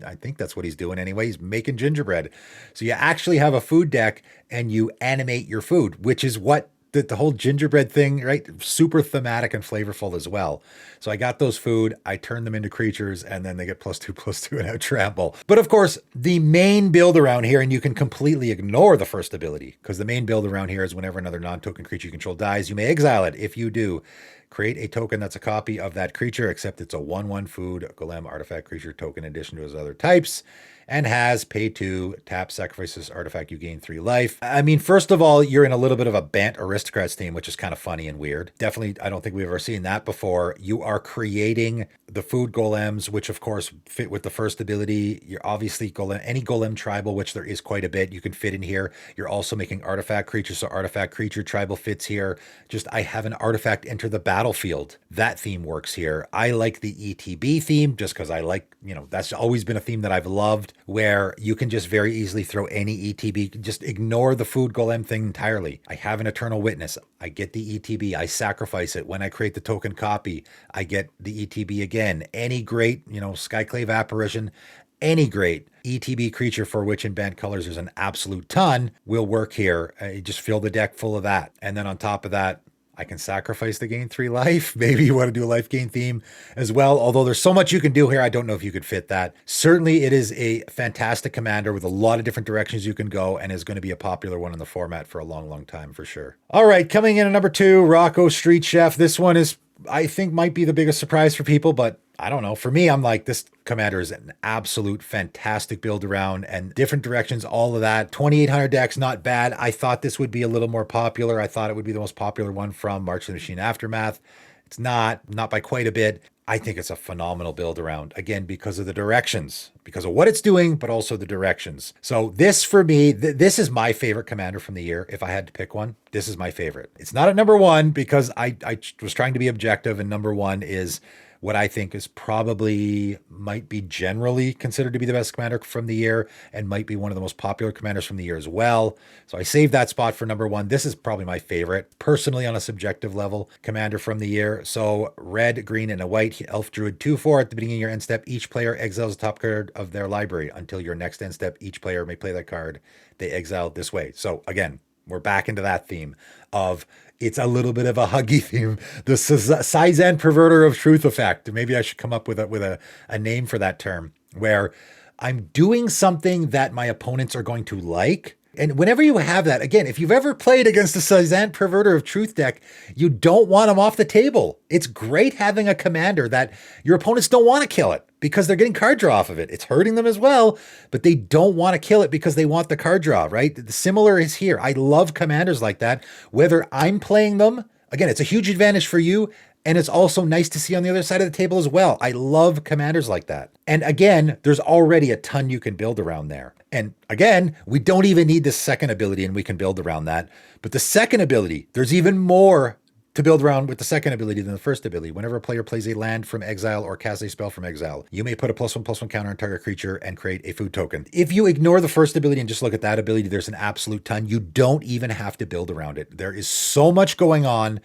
A: I think that's what he's doing anyway. He's making gingerbread. So you actually have a food deck and you animate your food, which is what the whole gingerbread thing, right? Super thematic and flavorful as well. So I got those food, I turn them into creatures, and then they get +2/+2 and out trample. But of course, the main build around here, and you can completely ignore the first ability, because the main build around here is whenever another non-token creature you control dies, you may exile it. If you do, create a token that's a copy of that creature, except it's a 1/1 food golem artifact creature token in addition to his other types, and has pay 2, tap, sacrifice this artifact, you gain 3 life. I mean, first of all, you're in a little bit of a Bant Aristocrats theme, which is kind of funny and weird. Definitely, I don't think we've ever seen that before. You are creating the food golems, which of course fit with the first ability. You're obviously any golem tribal, which there is quite a bit, you can fit in here. You're also making artifact creatures, so artifact creature tribal fits here. Just, I have an artifact enter the battlefield. That theme works here. I like the ETB theme just because I like, you know, that's always been a theme that I've loved, where you can just very easily throw any ETB, just ignore the food golem thing entirely. I have an Eternal Witness. I get the ETB. I sacrifice it. When I create the token copy, I get the ETB again. Any great, you know, Skyclave Apparition, any great ETB creature for which in banned colors there's an absolute ton will work here. You just fill the deck full of that. And then on top of that, I can sacrifice to gain 3 life. Maybe you want to do a life gain theme as well. Although there's so much you can do here, I don't know if you could fit that. Certainly it is a fantastic commander with a lot of different directions you can go, and is going to be a popular one in the format for a long, long time for sure. All right, coming in at number 2, Rocco Street Chef. This one is, I think, might be the biggest surprise for people, but I don't know. For me, I'm like, this commander is an absolute fantastic build around and different directions, all of that. 2,800 decks, not bad. I thought this would be a little more popular. I thought it would be the most popular one from March of the Machine Aftermath. It's not by quite a bit. I think it's a phenomenal build around, again, because of the directions, because of what it's doing, but also the directions. So this, for me, this is my favorite commander from the year. If I had to pick one, this is my favorite. It's not at number 1 because I was trying to be objective, and number 1 is what I think is probably might be generally considered to be the best commander from the year and might be one of the most popular commanders from the year as well. So I saved that spot for number one. This is probably my favorite, personally on a subjective level, commander from the year. So red, green, and a white elf druid 2/4 at the beginning of your end step. Each player exiles the top card of their library until your next end step. Each player may play that card they exiled this way. So again, we're back into that theme of it's a little bit of a huggy theme, the Sizan perverter of truth effect. Maybe I should come up with a name for that term, where I'm doing something that my opponents are going to like. And whenever you have that, again, if you've ever played against a Sizan perverter of truth deck, you don't want them off the table. It's great having a commander that your opponents don't want to kill it because they're getting card draw off of it. It's hurting them as well, but they don't want to kill it because they want the card draw, right? The similar is here. I love commanders like that. Whether I'm playing them, again, it's a huge advantage for you. And it's also nice to see on the other side of the table as well. I love commanders like that. And again, there's already a ton you can build around there. And again, we don't even need this second ability and we can build around that. But the second ability, there's even more to build around with the second ability than the first ability. Whenever a player plays a land from exile or casts a spell from exile, you may put a +1/+1 counter on target creature and create a food token. If you ignore the first ability and just look at that ability, there's an absolute ton. You don't even have to build around it. There is so much going on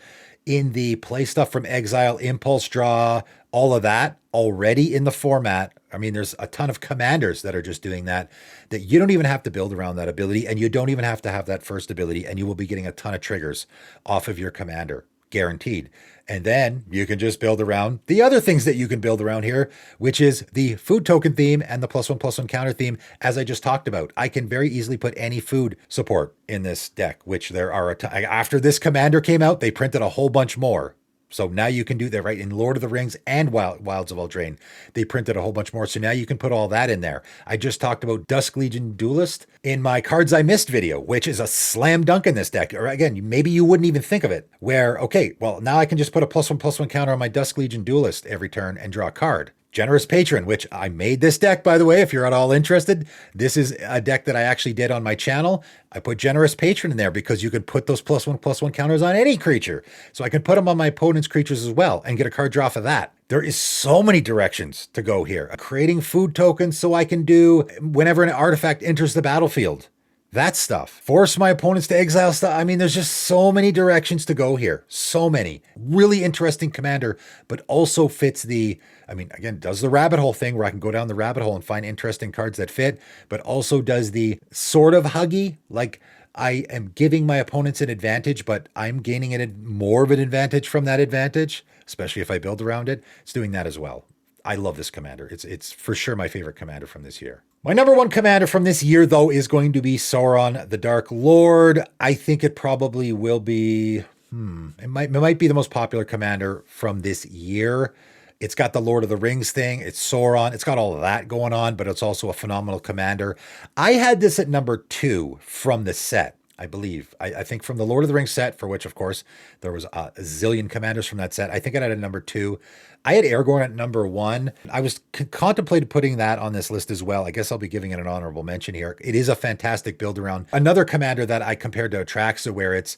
A: in the play stuff from exile, impulse draw, all of that already in the format. I mean, there's a ton of commanders that are just doing that you don't even have to build around that ability, and you don't even have to have that first ability, and you will be getting a ton of triggers off of your commander, guaranteed. And then you can just build around the other things that you can build around here, which is the food token theme and the +1/+1 counter theme, as I just talked about. I can very easily put any food support in this deck, which there are after this commander came out, they printed a whole bunch more. So now you can do that, right? In Lord of the Rings and Wilds of Eldraine, they printed a whole bunch more. So now you can put all that in there. I just talked about Dusk Legion Duelist in my Cards I Missed video, which is a slam dunk in this deck. Or again, maybe you wouldn't even think of it. Where, okay, well, now I can just put a +1/+1 counter on my Dusk Legion Duelist every turn and draw a card. Generous Patron, which I made this deck, by the way, if you're at all interested. This is a deck that I actually did on my channel. I put Generous Patron in there because you could put those +1/+1 counters on any creature. So I can put them on my opponent's creatures as well and get a card draw for that. There is so many directions to go here. Creating food tokens so I can do whenever an artifact enters the battlefield. That stuff. Force my opponents to exile stuff. I mean, there's just so many directions to go here. So many. Really interesting commander, but also fits again, does the rabbit hole thing where I can go down the rabbit hole and find interesting cards that fit, but also does the sort of huggy, like I am giving my opponents an advantage, but I'm gaining more of an advantage from that advantage, especially if I build around it. It's doing that as well. I love this commander. It's for sure my favorite commander from this year. My number one commander from this year, though, is going to be Sauron, the Dark Lord. I think it probably will be, it might be the most popular commander from this year. It's got the Lord of the Rings thing. It's Sauron. It's got all of that going on, but it's also a phenomenal commander. I had this at number 2 from the set, I believe. I think from the Lord of the Rings set, for which, of course, there was a zillion commanders from that set. I think I had a number 2. I had Aragorn at number 1. I was contemplating putting that on this list as well. I guess I'll be giving it an honorable mention here. It is a fantastic build around. Another commander that I compared to Atraxa, where it's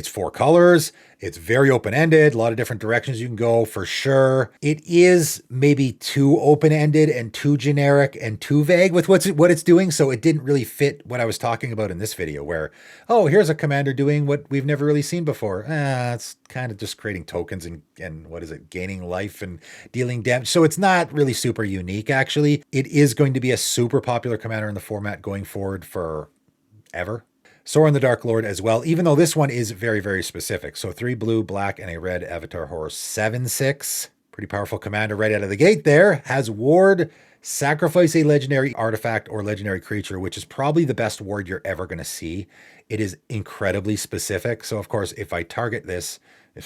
A: 4 colors. It's very open-ended, a lot of different directions you can go for sure. It is maybe too open-ended and too generic and too vague with what it's doing. So it didn't really fit what I was talking about in this video where, oh, here's a commander doing what we've never really seen before. It's kind of just creating tokens and what is it, gaining life and dealing damage. So it's not really super unique, actually. It is going to be a super popular commander in the format going forward forever. Sauron the Dark Lord as well, even though this one is very, very specific. So 3 blue, black, and a red Avatar Horse 7/6. Pretty powerful commander right out of the gate there. Has ward, sacrifice a legendary artifact or legendary creature, which is probably the best ward you're ever going to see. It is incredibly specific. So of course, if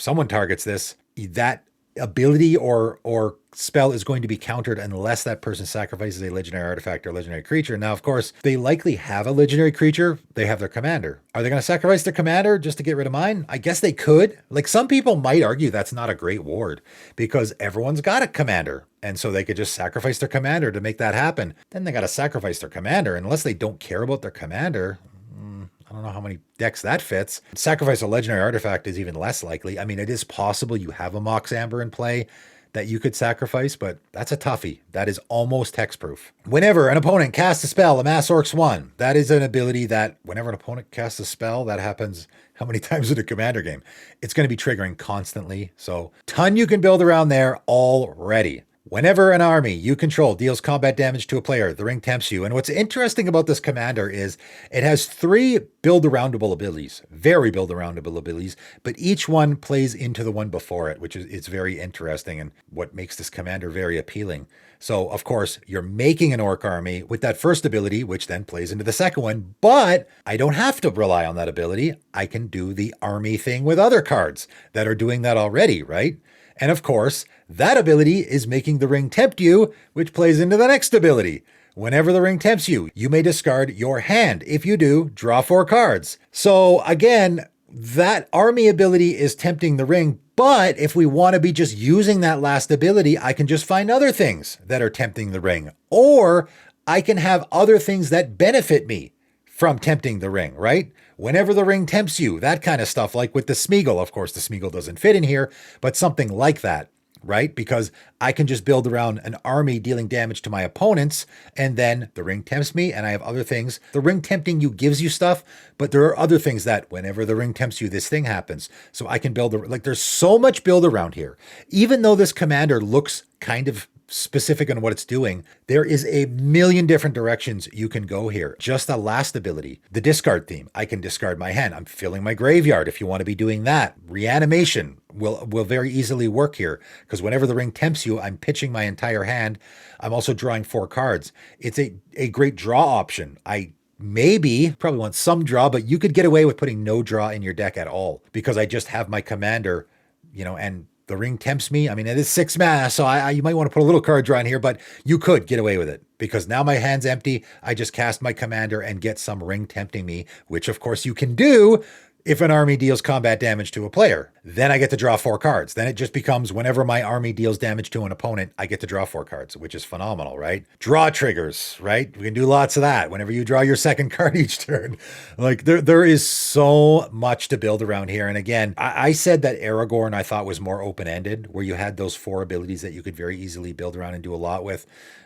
A: someone targets this, that ability or spell is going to be countered unless that person sacrifices a legendary artifact or legendary creature. Now, of course, they likely have a legendary creature. They have their commander. Are they going to sacrifice their commander just to get rid of mine? I guess they could. Like, some people might argue that's not a great ward because everyone's got a commander. And so they could just sacrifice their commander to make that happen. Then they got to sacrifice their commander unless they don't care about their commander. I don't know how many decks that fits. Sacrifice a legendary artifact is even less likely. I mean, it is possible you have a Mox Amber in play that you could sacrifice, but that's a toughie. That is almost hexproof. Whenever an opponent casts a spell, amass Orcs 1. That is an ability that whenever an opponent casts a spell, that happens how many times in a commander game? It's going to be triggering constantly. So ton you can build around there already. Whenever an army you control deals combat damage to a player, the ring tempts you. And what's interesting about this commander is it has 3 build-aroundable abilities, very build-aroundable abilities, but each one plays into the one before it, which is it's very interesting and what makes this commander very appealing. So, of course, you're making an orc army with that first ability, which then plays into the second one, but I don't have to rely on that ability. I can do the army thing with other cards that are doing that already, right? And of course, that ability is making the ring tempt you, which plays into the next ability. Whenever the ring tempts you, you may discard your hand. If you do, draw 4 cards. So again, that army ability is tempting the ring, but if we want to be just using that last ability, I can just find other things that are tempting the ring. Or I can have other things that benefit me from tempting the ring, right? Whenever the ring tempts you, that kind of stuff, like with the Smeagol. Of course, the Smeagol doesn't fit in here, but something like that, right? Because I can just build around an army dealing damage to my opponents, and then the ring tempts me, and I have other things. The ring tempting you gives you stuff, but there are other things that whenever the ring tempts you, this thing happens. So I can build, like there's so much build around here. Even though this commander looks kind of specific on what it's doing, there is a million different directions you can go here. Just the last ability, the discard theme. I can discard my hand. I'm filling my graveyard if you want to be doing that. Reanimation will very easily work here because whenever the ring tempts you, I'm pitching my entire hand. I'm also drawing 4 cards. It's a great draw option. I probably want some draw, but you could get away with putting no draw in your deck at all because I just have my commander, and the ring tempts me. I mean, it is 6 mana, so you might want to put a little card draw in here, but you could get away with it because now my hand's empty. I just cast my commander and get some ring tempting me, which of course you can do if an army deals combat damage to a player. Then I get to draw 4 cards. Then it just becomes whenever my army deals damage to an opponent, I get to draw 4 cards, which is phenomenal, right? Draw triggers, right? We can do lots of that whenever you draw your second card each turn. Like there is so much to build around here. And again, I said that Aragorn I thought was more open-ended, where you had those 4 abilities that you could very easily build around and do a lot with.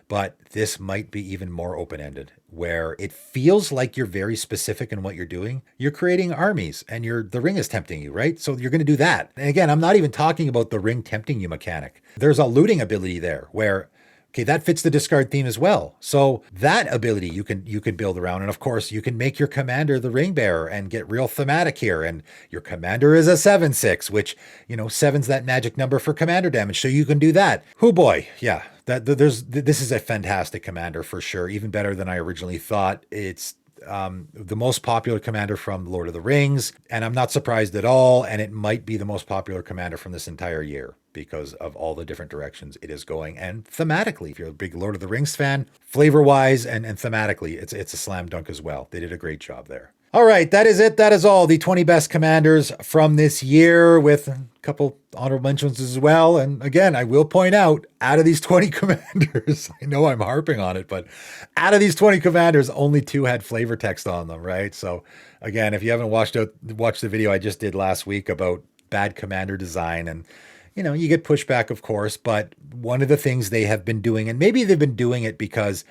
A: But this might be even more open-ended, where it feels like you're very specific in what you're doing. You're creating armies and the ring is tempting you, right? So you're going to do that. And again, I'm not even talking about the ring tempting you mechanic. There's a looting ability there where, okay, that fits the discard theme as well. So that ability you can build around. And of course, you can make your commander the ring bearer and get real thematic here. And your commander is a 7/6, which, 7's that magic number for commander damage. So you can do that. Oh boy, yeah. This is a fantastic commander for sure, even better than I originally thought. It's the most popular commander from Lord of the Rings, and I'm not surprised at all. And it might be the most popular commander from this entire year because of all the different directions it is going. And thematically, if you're a big Lord of the Rings fan, flavor-wise and thematically, it's a slam dunk as well. They did a great job there. All right, that is it. That is all the 20 best commanders from this year, with a couple honorable mentions as well. And again, I will point out of these 20 commanders, I know I'm harping on it, but out of these 20 commanders, only 2 had flavor text on them, right? So again, if you haven't watched the video I just did last week about bad commander design, and you get pushback, of course, but one of the things they have been doing, and maybe they've been doing it because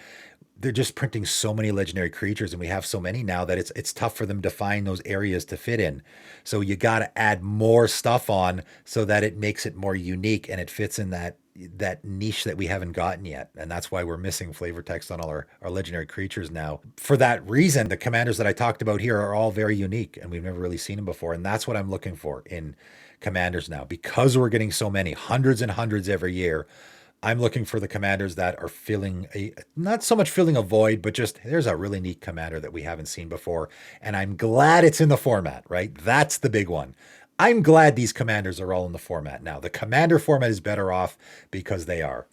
A: they're just printing so many legendary creatures and we have so many now that it's tough for them to find those areas to fit in. So you got to add more stuff on so that it makes it more unique and it fits in that niche that we haven't gotten yet. And that's why we're missing flavor text on all our legendary creatures now. For that reason, the commanders that I talked about here are all very unique and we've never really seen them before. And that's what I'm looking for in commanders now, because we're getting so many, hundreds and hundreds every year. I'm looking for the commanders that are not so much filling a void, but just there's a really neat commander that we haven't seen before. And I'm glad it's in the format, right? That's the big one. I'm glad these commanders are all in the format now. The commander format is better off because they are.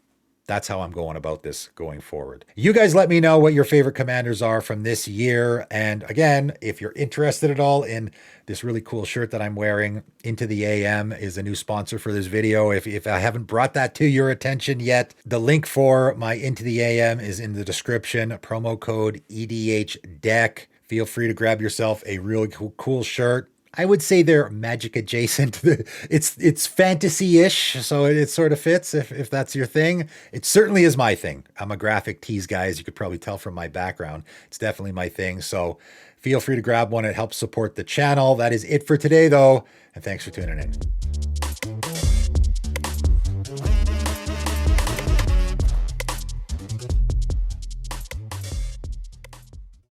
A: That's how I'm going about this going forward. You guys let me know what your favorite commanders are from this year. And again, if you're interested at all in this really cool shirt that I'm wearing, Into the AM is a new sponsor for this video. If I haven't brought that to your attention yet, the link for my Into the AM is in the description. Promo code EDHDECK. Feel free to grab yourself a really cool shirt. I would say they're magic adjacent. It's fantasy-ish, so it sort of fits if that's your thing. It certainly is my thing. I'm a graphic tees guy, as you could probably tell from my background. It's definitely my thing. So feel free to grab one. It helps support the channel. That is it for today, though, and thanks for tuning in.